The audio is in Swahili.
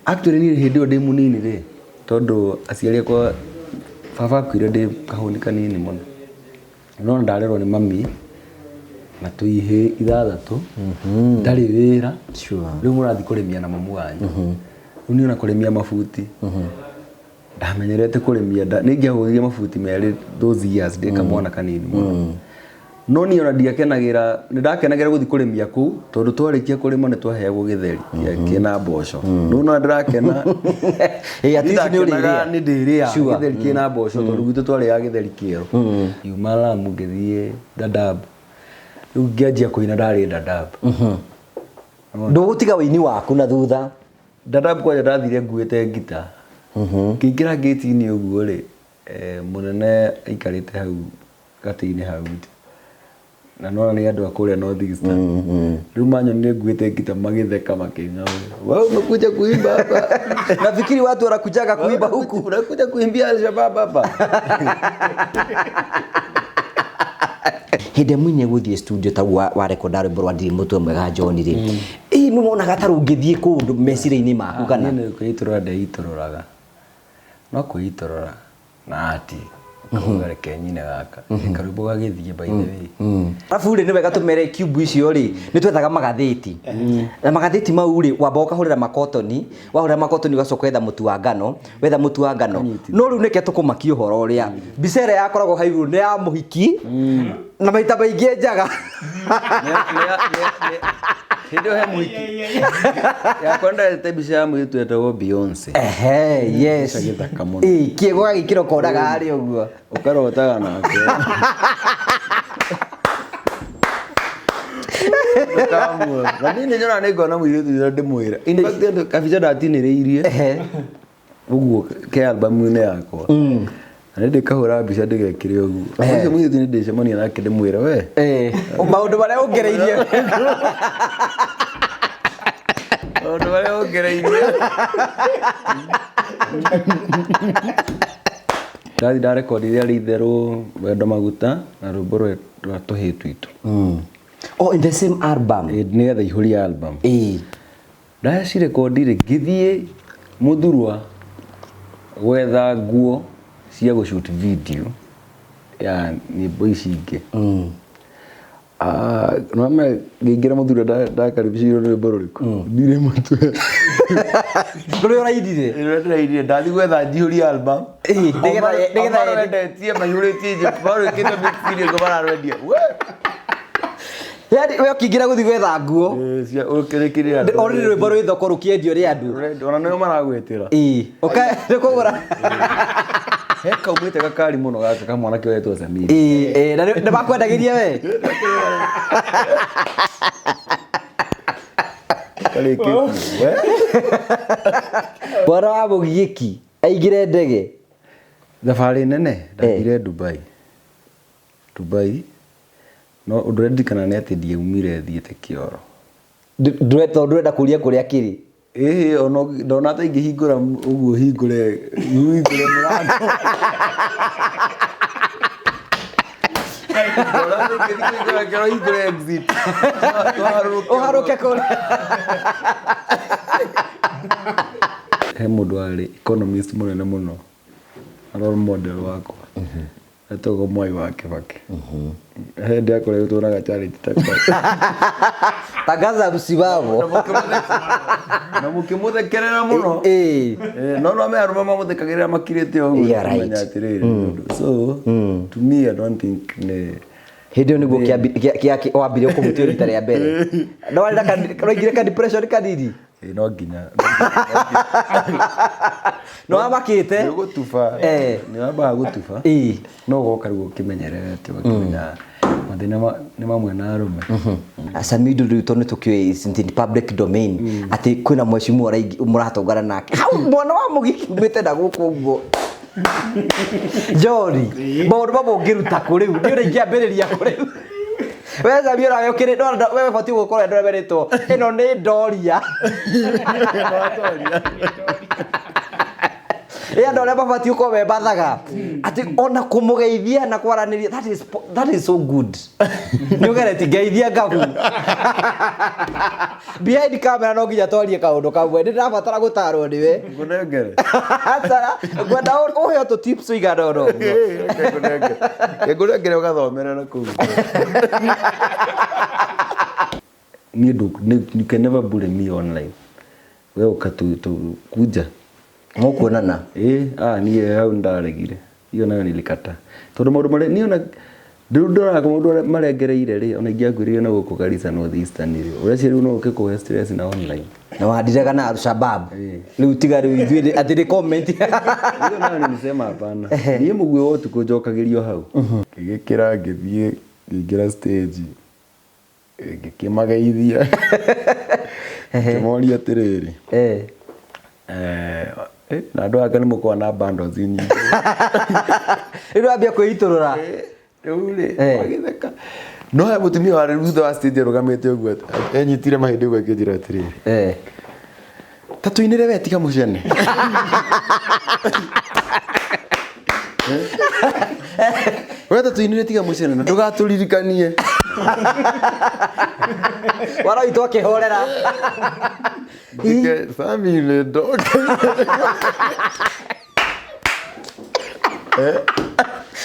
Actually ni hindi ode munini ri tondu aciari akwa baba kwire ndi kahuni kanini muno no ndarerwo ni mami na tuihe ithathatu ndari wira riu murathi kurimia na mamu wanyu uni ona kurimia mabuti ndamenyerete kurimia ningiahuthirie mabuti meri those years ndika mwana kanini muno no ni ona ndiakenagira nindakenagira guthi kurimia ku tondu twarikia kurima ni twaheagwo githeri kina mboco no ndirakena ati ni uriria ni ndiria githeri kina mboco tondu gwitu twariaga githeri kieru yumala mugithie Dadaab riu ngianjia kuina ndari Dadaab ndugutiga wini waku na thutha Dadaab kwa ndathire nguite ngita kingira gate-ini uguo ri munene aikarite hau gati-ini hau na no ni andu akuria North Eastern riu manyonire nguite ngita magitheka makinga wewe umekuja kuimba hapa nafikiri watu wanakujaga kuimba huku unakuja kuimbia Al-Shabaab hapa hinde mwine guthie studio ta wa recordar bro ndiri mutwe mwega John ri ni mona gataru ngithie kundu mecire-ini maku kana ni kuitorora ndeitorораga no kuitorora na ati ngare kenyine gaka karubo gagithie by the way afu ri ni wega tumere cube icio ri ni twethaga magatheti na magatheti mau ri wamba ukahurira makotoni wahurira makotoni ugacoka wetha mutu wa ngano no riu nike tukumakia uhoro uria bicere yakoragwo hairu ni ya muhiki na maita baingi njaga hindo he muhiki ya kwenda tebica ya mwitu etagwo Beyonce yes kiego gagikiro koraga ari uguo ukarotaga nake na nini nyona ni ngona mwitu ndimwira in fact kabica ndatiniriirie uguo ke album-ini yakwa ndi kahura mbica ndigekire uguo ucio mwitu ni ndicemania nake ndimwira we maundu maria ungereirie maundu maria ungereirie ndathi ndarekodirie ritherũ wendo maguta na rwĩmbo rwa tũhĩĩ twitũ in the same album nĩgetha ihũrie album ndacirekondire ngĩthiĩ Mũthurwa gwetha nguo cia gũshoot video ya nyĩmbo ici ingĩ nome ngĩingĩra Mũthurwa ndakaribicirwo nĩ rwĩmbo rũrĩkũ ndirĩ mũtwe rũrĩa ũraindire ndathi gwetha njihũrie album nĩgetha wendetie maihũrĩtie nje barũkĩte mix video bararwendia yani we ukiingira guthi gwetha nguo ukirikirira ori rwimbo rwi thoko rukiendio ri andu ona nio maragwetira okay nikugura heka umwite gakari muno gaka kamwana kiwetwo Samiri na bakwendagirie we kale kitu we bora wa Mugiki aigire ndege thabarĩ nene ndathire Dubai no ndurendikana nĩ atĩ ndiaumire thiĩte Kioro ndurenda kuria kuria kiri ono ndona ta ingĩhingũra ũguo hingũre mũrango hingũre exit uharuke kule he mũndũ warĩ economist mũnene mũno role model wakwa etagwo Mwai wa Kibaki hĩndĩ akorwo tũraga charity tangaza msimamo na mũkĩmũthekerera mũno no amearũma mamũthekagĩrĩra makirĩte ũguo menya atĩrĩrĩ so to me I don't think hĩndĩ nĩguo wambire kũmutio rita rĩa mbere no roigire ka depression kanini no nginya no amakite nĩ gũtuba nĩ wambaga gũtuba no goka rĩu ũkĩmenyerete ũkĩmenya mathĩna nĩ mamwe na arũme Samido rĩu nĩ tũkĩoĩ in public domain atĩ kwĩna mwecimu mũratongana nake hau mwana wa Mugiki umĩte na gũkũ ũguo Jori maũndũ mamwe ũngĩruta kũ rĩu nĩ ũrĩngĩambĩrĩria kũ rĩu we Samira we ukiri ndo wewe bati gukora ndo beretwo ino ni ndoria andå arä a mabatiä å me mbathaga atä ona kå må geithia na kwaranä that is so good nä å gereti ngeithia ngabu behind camera no nginya twarie kaå ndå kamwe nä ndärabatara gå tarwo nä we ngwenda å heo tå tips igana no ngå nengere å gathomera na kå you can never bully me online we ukatukuja mukuonana niä hau ndaregire iyo nayo nilikata tondu maundu mare niona ndona ko maundu marengereire ri ona ingiakwirire na guku Garissa North Eastern ri ureci riu no ukikuhe stress na online na wadirega na Al-Shabaab riu tiga riu ithuĩ atĩ nĩ comment iyo nayo nisema hapana niĩ mũguĩ wa ũtukũ njokagirio hau ngĩgĩkĩra ngĩthiĩ ngĩingĩra stage ngĩkĩmageithia ngĩmoria atĩrĩrĩ na andũ ake nĩ mũkoragwo na bundles nyingĩ rĩu ambia kwĩitũrũra rĩu rĩ magĩtheka no he mũtumia warĩ thutha wa stage arũgamĩte ũguo enyitire mahĩndĩ ũguo akĩnjĩra atĩrĩrĩ ta tũinĩre we tiga mũcene we ta tũinĩre tiga mũcene na ndũgatũririkanie waraitwo akĩhorera family dog